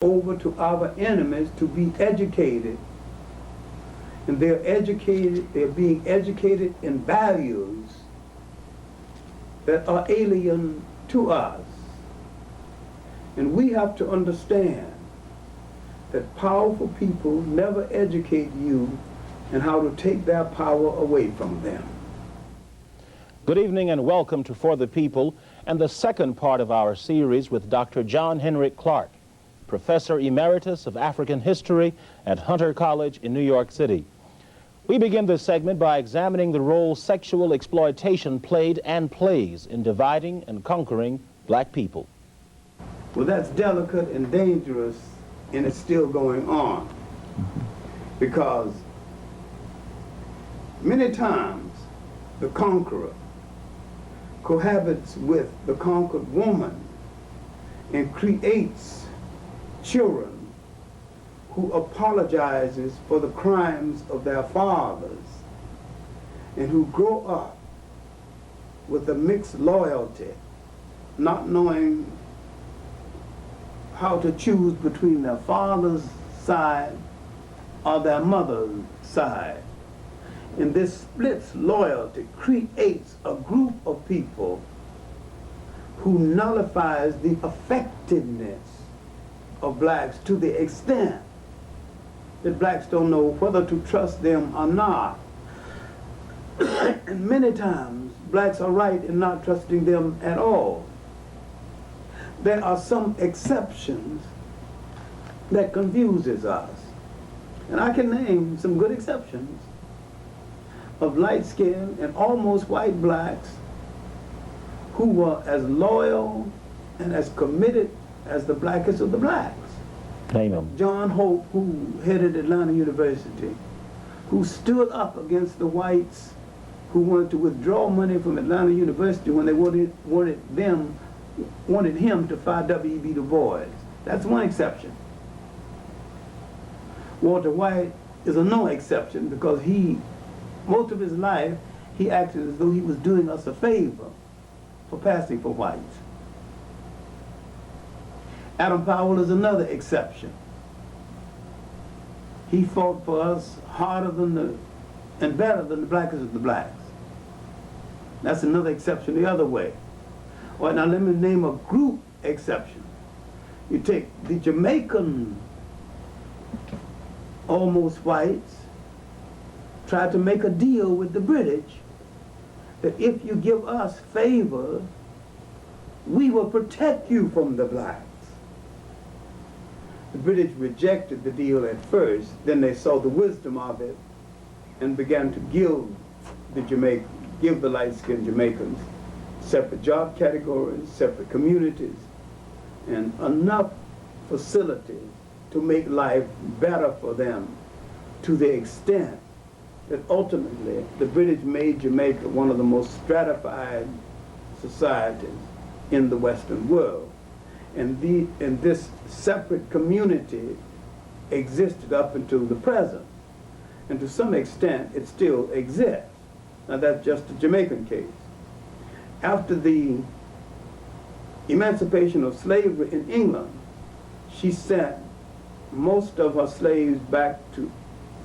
over to our enemies to be educated. And they're being educated in values that are alien to us. And we have to understand that powerful people never educate you in how to take their power away from them. Good evening and welcome to For the People and the second part of our series with Dr. John Henrik Clarke, Professor Emeritus of African History at Hunter College in New York City. We begin this segment by examining the role sexual exploitation played and plays in dividing and conquering black people. Well, that's delicate and dangerous, and it's still going on. Because many times the conqueror cohabits with the conquered woman and creates children who apologizes for the crimes of their fathers and who grow up with a mixed loyalty, not knowing how to choose between their father's side or their mother's side. And this splits loyalty creates a group of people who nullifies the effectiveness of blacks to the extent that blacks don't know whether to trust them or not. And many times blacks are right in not trusting them at all. There are some exceptions that confuses us. And I can name some good exceptions of light-skinned and almost white blacks who were as loyal and as committed as the blackest of the blacks. Name them. John Hope, who headed Atlanta University, who stood up against the whites who wanted to withdraw money from Atlanta University when they wanted him to fire W.E.B. Du Bois. That's one exception. Walter White is a no exception because most of his life, he acted as though he was doing us a favor for passing for whites. Adam Powell is another exception. He fought for us harder and better than the blackest of the blacks. That's another exception the other way. All right, now let me name a group exception. You take the Jamaican almost whites, tried to make a deal with the British that if you give us favor, we will protect you from the blacks. The British rejected the deal at first, then they saw the wisdom of it and began to give the light-skinned Jamaicans separate job categories, separate communities, and enough facilities to make life better for them to the extent that ultimately the British made Jamaica one of the most stratified societies in the Western world. And this separate community existed up until the present. And to some extent, it still exists. Now that's just the Jamaican case. After the emancipation of slavery in England, she sent most of her slaves back to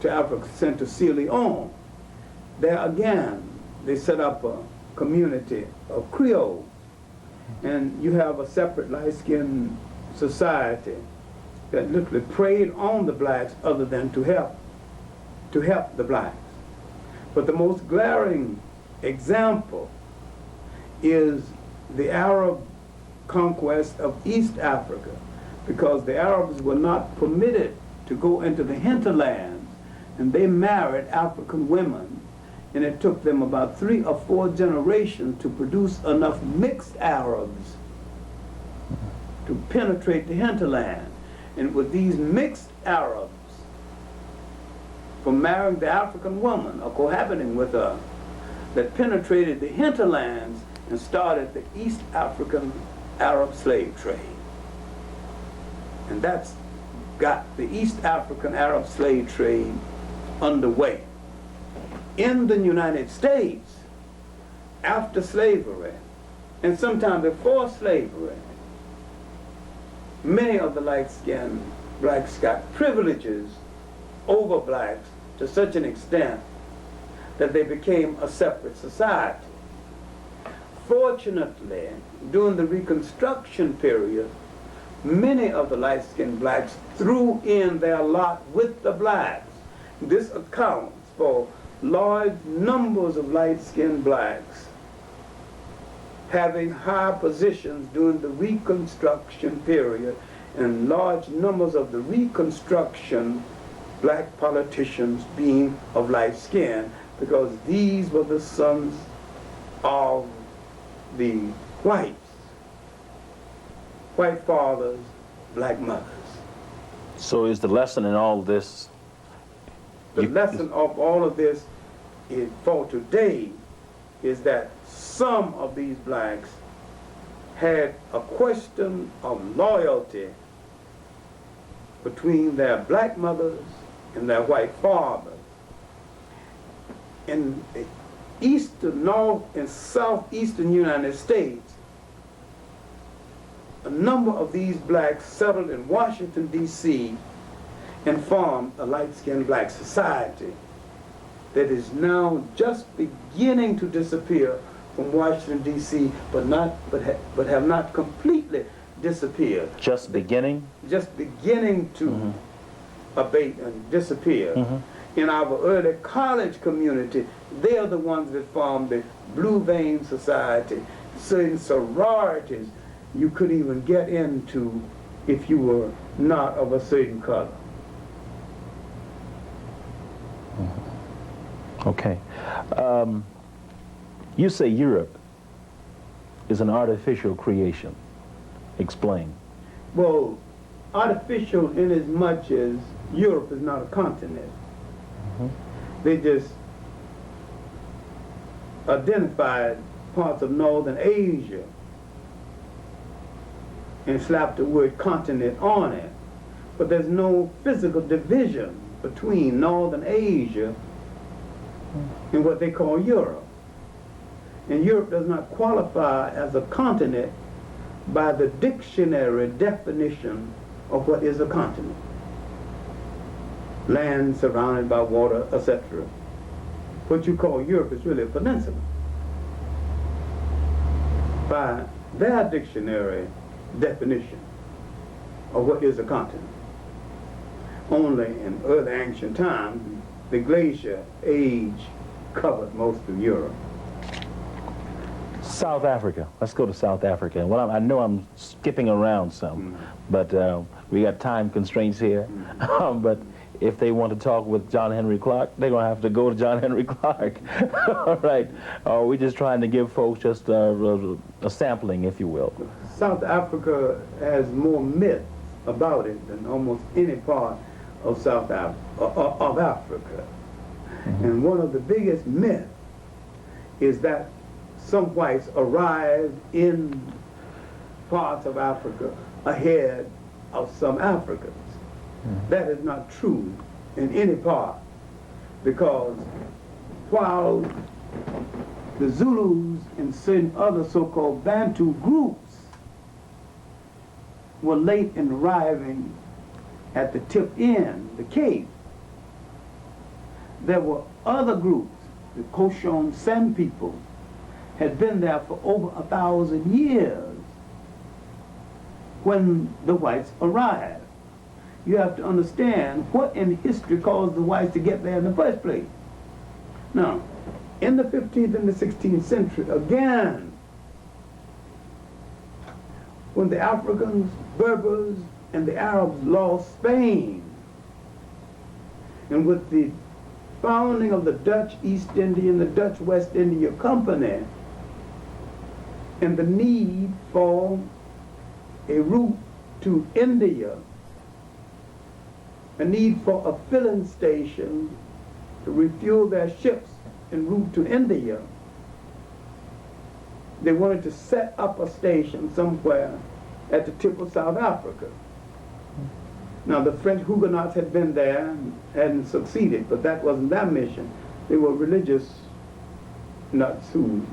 Africa, sent to Sierra Leone. There again, they set up a community of Creoles. And you have a separate light-skinned society that literally preyed on the blacks other than to help the blacks. But the most glaring example is the Arab conquest of East Africa, because the Arabs were not permitted to go into the hinterlands, and they married African women. And it took them about 3 or 4 generations to produce enough mixed Arabs to penetrate the hinterland. And with these mixed Arabs, from marrying the African woman or cohabiting with her, that penetrated the hinterlands and started the East African Arab slave trade. And that's got the East African Arab slave trade underway. In the United States, after slavery, and sometime before slavery, many of the light-skinned blacks got privileges over blacks to such an extent that they became a separate society. Fortunately, during the Reconstruction period, many of the light-skinned blacks threw in their lot with the blacks. This accounts for large numbers of light-skinned blacks having high positions during the Reconstruction period, and large numbers of the Reconstruction black politicians being of light skin, because these were the sons of the white fathers, black mothers. So is the lesson in all this? The lesson of all of this is, for today, is that some of these blacks had a question of loyalty between their black mothers and their white fathers. In the eastern, north, and southeastern United States, a number of these blacks settled in Washington, D.C. and formed a light-skinned black society that is now just beginning to disappear from Washington, D.C., but have not completely disappeared. Just beginning? Just beginning to abate and disappear. In our early college community, they are the ones that formed the Blue Vein Society, certain sororities you could even get into if you were not of a certain color. Okay. You say Europe is an artificial creation. Explain. Well, artificial in as much as Europe is not a continent. They just identified parts of northern Asia and slapped the word continent on it. But there's no physical division between northern Asia and what they call Europe. And Europe does not qualify as a continent by the dictionary definition of what is a continent. Land surrounded by water, etc. What you call Europe is really a peninsula. By their dictionary definition of what is a continent. Only in early ancient times, the glacier age covered most of Europe. South Africa. Let's go to South Africa. Well, I know I'm skipping around some, but we got time constraints here. But if they want to talk with John Henrik Clarke, they're going to have to go to John Henrik Clarke. All right. We're just trying to give folks just a sampling, if you will. South Africa has more myths about it than almost any part of Africa. And one of the biggest myths is that some whites arrived in parts of Africa ahead of some Africans. That is not true in any part, because while the Zulus and certain other so-called Bantu groups were late in arriving at the tip end, the Cape, there were other groups, the Koshon San people, had been there for over 1,000 years when the whites arrived. You have to understand what in history caused the whites to get there in the first place. Now, in the 15th and the 16th century, again, when the Africans, Berbers, and the Arabs lost Spain, and with the founding of the Dutch East India and the Dutch West India Company, and the need for a route to India, a need for a filling station to refuel their ships en route to India. They wanted to set up a station somewhere at the tip of South Africa. Now, the French Huguenots had been there and hadn't succeeded, but that wasn't their mission. They were religious nuts who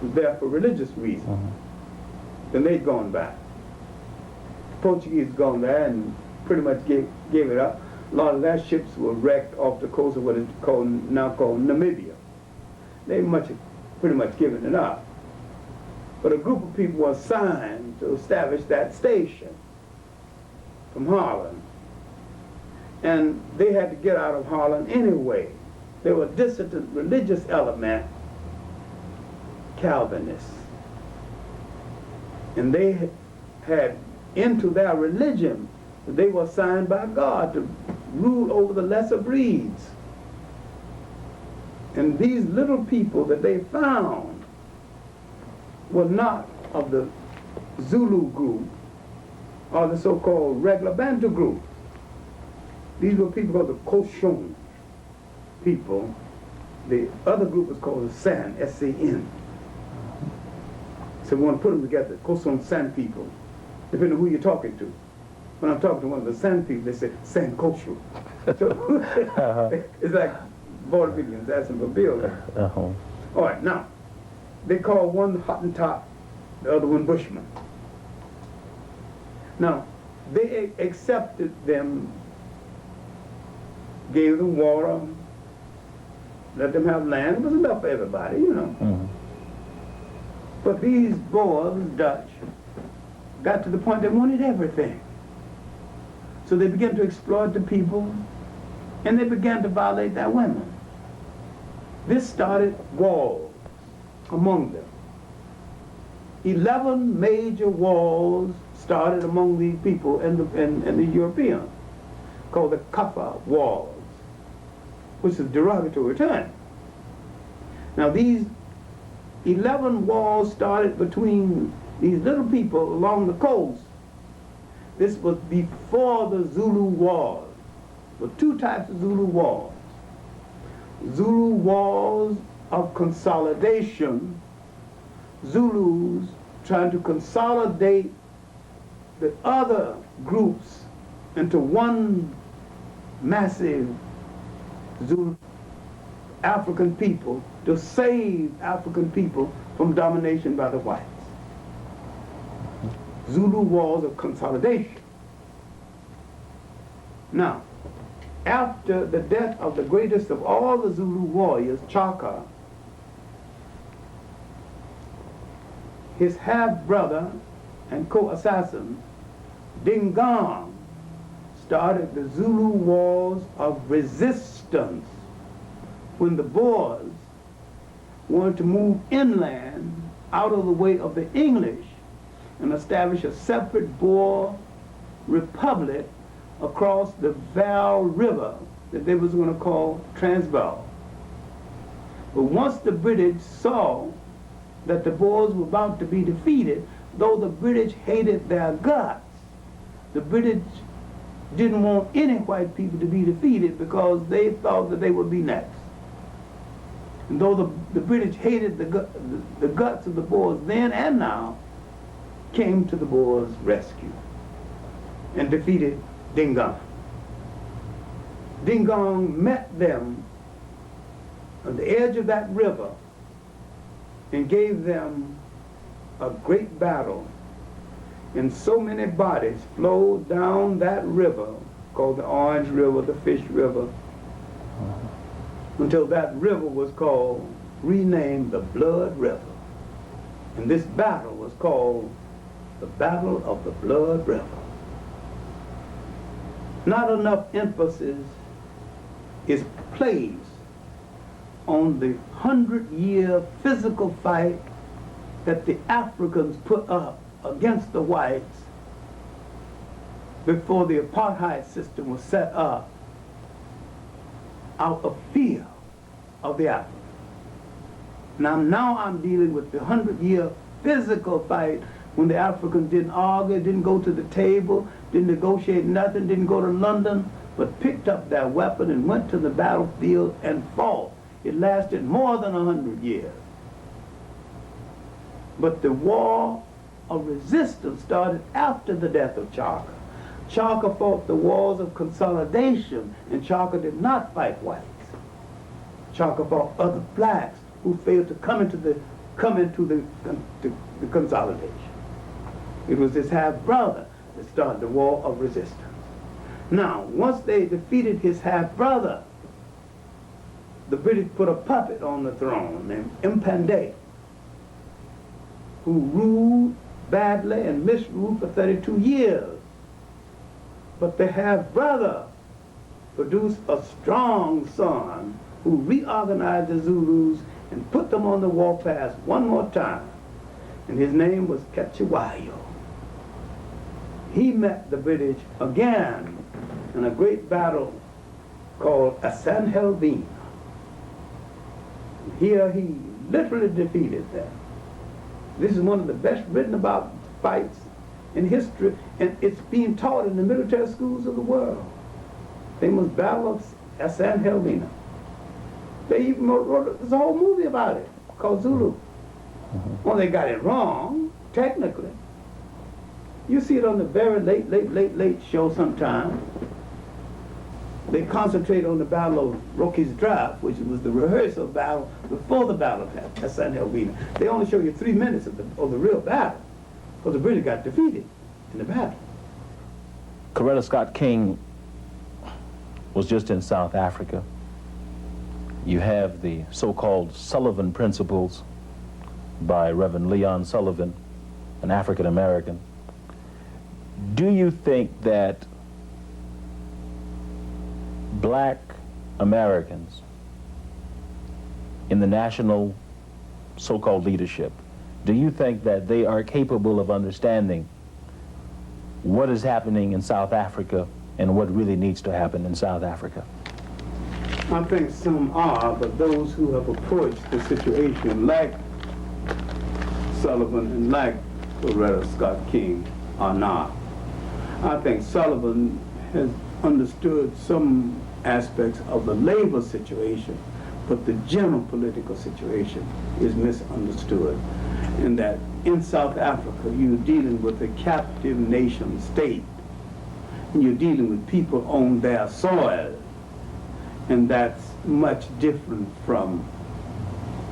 were there for religious reasons. Then they'd gone back. Portuguese gone there and pretty much gave it up. A lot of their ships were wrecked off the coast of what is now called Namibia. They pretty much given it up. But a group of people were assigned to establish that station from Holland. And they had to get out of Holland anyway. They were a dissident religious element, Calvinists. And they had into their religion, they were assigned by God to rule over the lesser breeds. And these little people that they found were not of the Zulu group or the so-called regular Bantu group. These were people called the Koshon people. The other group was called the San, S-A-N. So we want to put them together, Koshon San people, depending on who you're talking to. When I'm talking to one of the San people, they say, San Koshu. So it's like Border Indians asking for bills. All right, now, they call one Hottentot, the other one Bushman. Now, they accepted them, gave them water, let them have land. It was enough for everybody, you know. Mm-hmm. But these Boers, Dutch, got to the point they wanted everything. So they began to exploit the people, and they began to violate their women. This started wars among them. 11 major wars started among the people and the Europeans, called the Kaffir Wars, which is a derogatory term. Now these 11 wars started between these little people along the coast. This was before the Zulu Wars. There were two types of Zulu wars. Zulu wars of consolidation, Zulus trying to consolidate the other groups into one massive Zulu African people to save African people from domination by the whites. Zulu wars of consolidation. Now, after the death of the greatest of all the Zulu warriors, Clarke, his half-brother and co-assassin, Dingaan, started the Zulu wars of resistance when the Boers wanted to move inland out of the way of the English and establish a separate Boer republic across the Vaal River that they was going to call Transvaal. But once the British saw that the Boers were about to be defeated, though the British hated their guts, the British didn't want any white people to be defeated because they thought that they would be next. And though the British hated the guts of the Boers then and now, came to the Boers' rescue and defeated Dingaan. Dingaan met them on the edge of that river and gave them a great battle. And so many bodies flowed down that river, called the Orange River, the Fish River, until that river was renamed the Blood River. And this battle was called the Battle of the Blood River. Not enough emphasis is placed on the 100-year physical fight that the Africans put up against the whites before the apartheid system was set up out of fear of the Africans. Now I'm dealing with the 100-year physical fight when the Africans didn't argue, didn't go to the table, didn't negotiate nothing, didn't go to London, but picked up their weapon and went to the battlefield and fought. It lasted more than 100 years. But the war of resistance started after the death of Clarke. Clarke fought the wars of consolidation, and Clarke did not fight whites. Clarke fought other blacks who failed to come into the consolidation. It was his half-brother to start the war of resistance. Now, once they defeated his half-brother, the British put a puppet on the throne named Impande, who ruled badly and misruled for 32 years. But the half-brother produced a strong son who reorganized the Zulus and put them on the warpath one more time. And his name was Cetshwayo. He met the British again in a great battle called San Helvina. Here he literally defeated them. This is one of the best written about fights in history, and it's being taught in the military schools of the world. Famous Battle of San Helvina. They even wrote there's a whole movie about it called Zulu. Well, they got it wrong, technically. You see it on the very late show sometime. They concentrate on the Battle of Rocky's Drive, which was the rehearsal battle before the Battle of San Helvina. They only show you 3 minutes of the real battle, because the British got defeated in the battle. Coretta Scott King was just in South Africa. You have the so-called Sullivan Principles by Reverend Leon Sullivan, an African American. Do you think that black Americans in the national so-called leadership, do you think that they are capable of understanding what is happening in South Africa and what really needs to happen in South Africa? I think some are, but those who have approached the situation like Sullivan and like Coretta Scott King are not. I think Sullivan has understood some aspects of the labor situation, but the general political situation is misunderstood. In that in South Africa, you're dealing with a captive nation state, and you're dealing with people on their soil, and that's much different from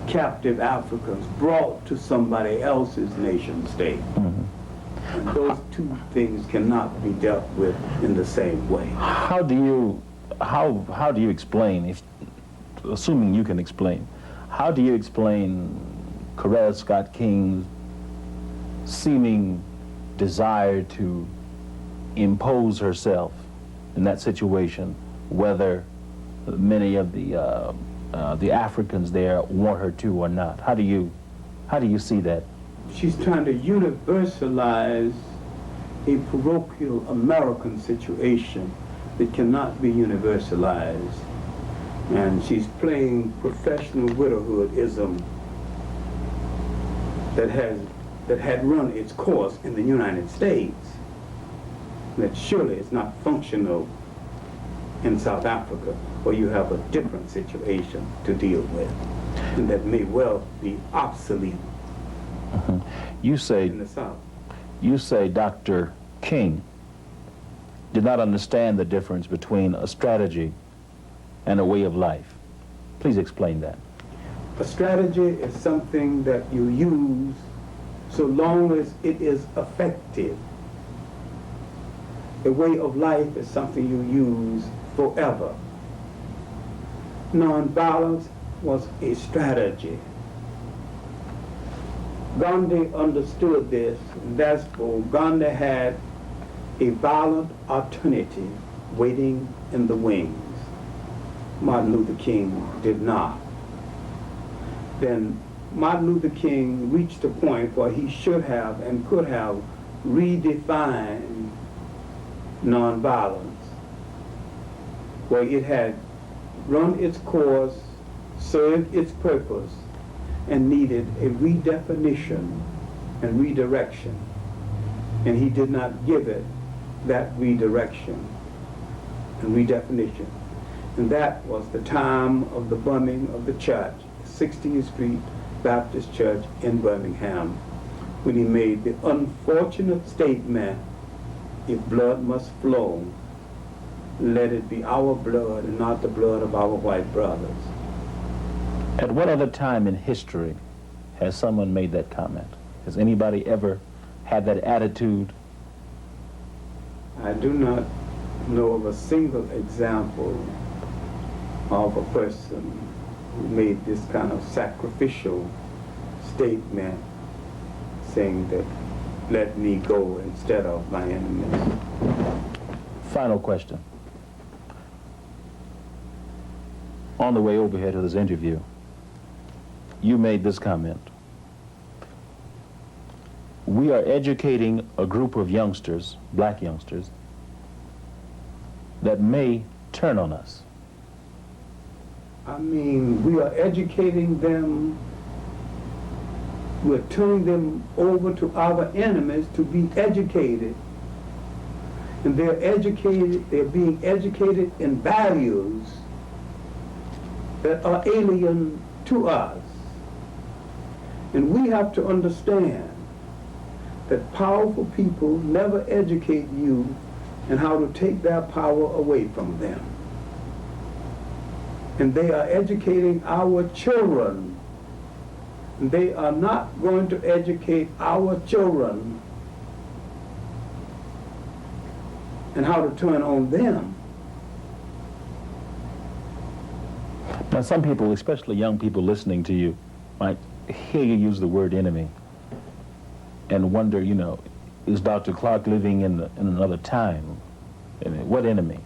captive Africans brought to somebody else's nation state. And those two things cannot be dealt with in the same way. How do you explain, if, assuming you can explain, how do you explain Coretta Scott King's seeming desire to impose herself in that situation, whether many of the Africans there want her to or not? How do you see that? She's trying to universalize a parochial American situation that cannot be universalized. And she's playing professional widowhoodism that had run its course in the United States, that surely is not functional in South Africa, where you have a different situation to deal with, and that may well be obsolete You say in the South. You say Dr. King did not understand the difference between a strategy and a way of life. Please explain that. A strategy is something that you use so long as it is effective. A way of life is something you use forever. Nonviolence was a strategy. Gandhi understood this, and therefore Gandhi had a violent alternative waiting in the wings. Martin Luther King did not. Then Martin Luther King reached a point where he should have and could have redefined nonviolence, where it had run its course, served its purpose, and needed a redefinition and redirection. And he did not give it that redirection and redefinition. And that was the time of the bombing of the church, 60th Street Baptist Church in Birmingham, when he made the unfortunate statement, if blood must flow, let it be our blood and not the blood of our white brothers. At what other time in history has someone made that comment? Has anybody ever had that attitude I do not know of a single example of a person who made this kind of sacrificial statement saying that let me go instead of my enemies. Final question. On the way over here to this interview, you made this comment. We are educating a group of youngsters, black youngsters, that may turn on us. I mean, we are educating them, we're turning them over to our enemies to be educated. And they're being educated in values that are alien to us. And we have to understand that powerful people never educate you in how to take their power away from them. And they are educating our children. And they are not going to educate our children and how to turn on them. Now, some people, especially young people listening to you, might hear you use the word enemy and wonder, you know, is Dr. Clarke living in another time? I mean, what enemy?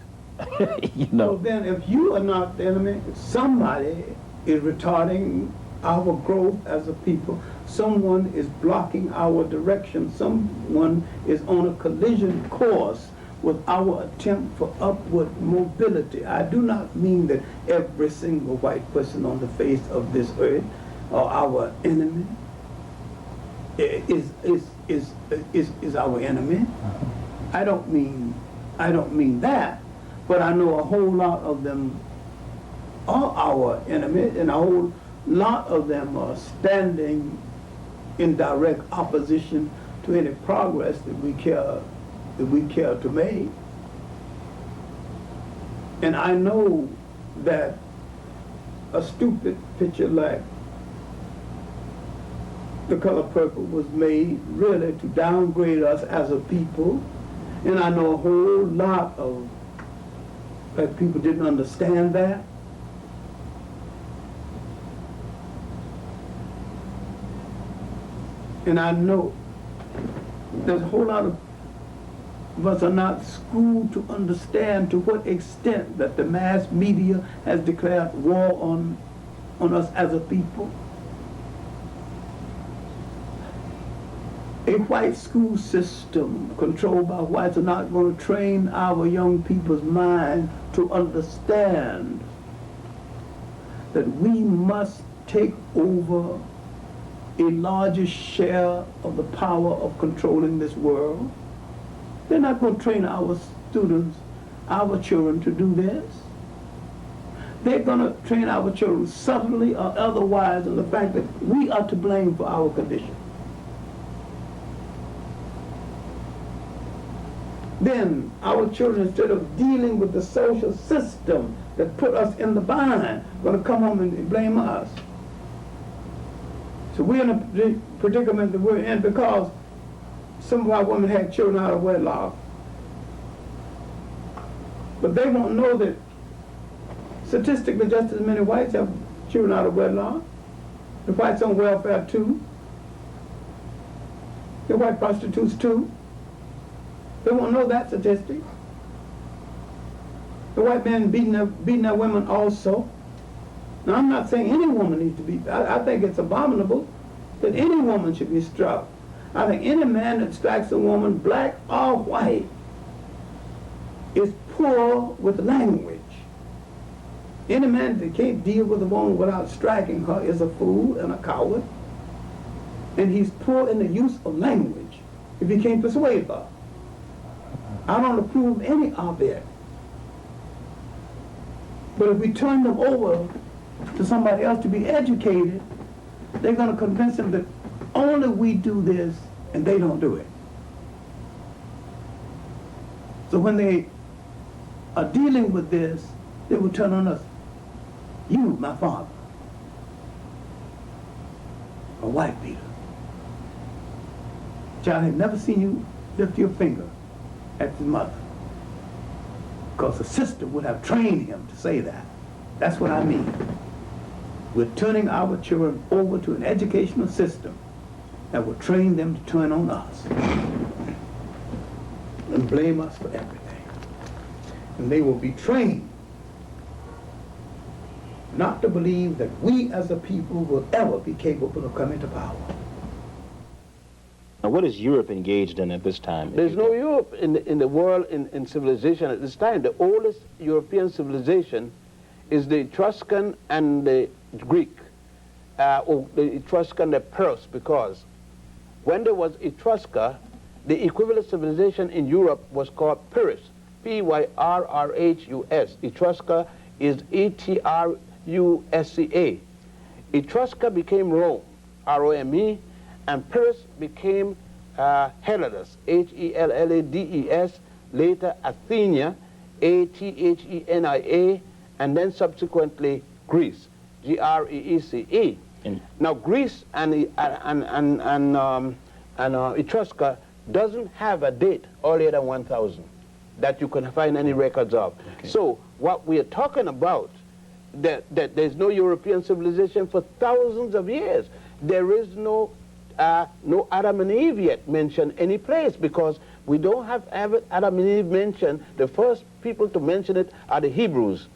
You know. Well, then, if you are not the enemy, somebody is retarding our growth as a people. Someone is blocking our direction. Someone is on a collision course with our attempt for upward mobility. I do not mean that every single white person on the face of this earth are our enemy. Is our enemy. I don't mean that, but I know a whole lot of them are our enemy, and a whole lot of them are standing in direct opposition to any progress that we care to make. And I know that a stupid picture like The Color Purple was made really to downgrade us as a people. And I know a whole lot of black people didn't understand that. And I know there's a whole lot of us are not schooled to understand to what extent that the mass media has declared war on us as a people. A white school system controlled by whites are not going to train our young people's mind to understand that we must take over a larger share of the power of controlling this world. They're not going to train our students, our children to do this. They're going to train our children subtly or otherwise in the fact that we are to blame for our condition. Then our children, instead of dealing with the social system that put us in the bind, are going to come home and blame us. So we're in a predicament that we're in because some of our women had children out of wedlock. But they won't know that statistically just as many whites have children out of wedlock. The whites on welfare too. The white prostitutes too. They won't know that statistic. The white men beating their women also. Now, I'm not saying any woman needs to be, I think it's abominable that any woman should be struck. I think any man that strikes a woman, black or white, is poor with language. Any man that can't deal with a woman without striking her is a fool and a coward. And he's poor in the use of language if he can't persuade her. I don't approve of any of it. But if we turn them over to somebody else to be educated, they're going to convince them that only we do this and they don't do it. So when they are dealing with this, they will turn on us. You, my father, a white beater. Child, I have never seen you lift your finger at his mother. because the system would have trained him to say that. That's what I mean. We're turning our children over to an educational system that will train them to turn on us and blame us for everything. And they will be trained not to believe that we as a people will ever be capable of coming to power. Now, what is Europe engaged in at this time? There's no Europe in the world in civilization at this time. The oldest European civilization is the Etruscan and the Greek, or the Etruscan and the Perse, because when there was Etrusca, the equivalent civilization in Europe was called Pyrrhus, P-Y-R-R-H-U-S. Etrusca is E-T-R-U-S-C-A. Etrusca became Rome, R-O-M-E, and Pyrrhus became Hellas, H-E-L-L-A-D-E-S, later Athenia, A-T-H-E-N-I-A, and then subsequently Greece, G-R-E-E-C-E. Now Greece and Etrusca doesn't have a date earlier than 1000 that you can find any records of. Okay. So what we are talking about, that there's no European civilization for thousands of years. There is no Adam and Eve yet mentioned any place, because we don't have Adam and Eve mentioned. The first people to mention it are the Hebrews.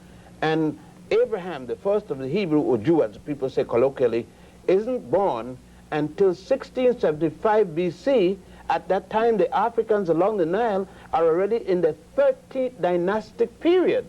And Abraham, the first of the Hebrew, or Jew as people say colloquially, isn't born until 1675 BC. At that time, the Africans along the Nile are already in the 13th dynastic period.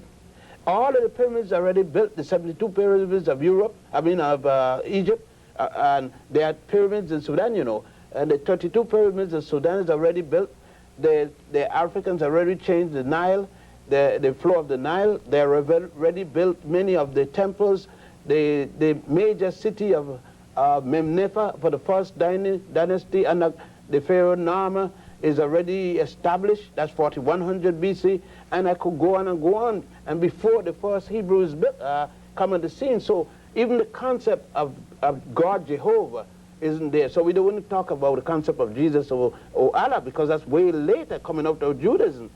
All of the pyramids are already built, the 72 pyramids of Egypt, and there are pyramids in Sudan, you know, and the 32 pyramids in Sudan is already built. The Africans already changed the Nile, the flow of the Nile. They already built many of the temples. The major city of Memnefa for the first dynasty under the Pharaoh Nama is already established. That's 4100 BC, and I could go on and go on. And before the first Hebrews come on the scene, so even the concept of God, Jehovah, isn't there. So we don't want to talk about the concept of Jesus or Allah, because that's way later coming out of Judaism.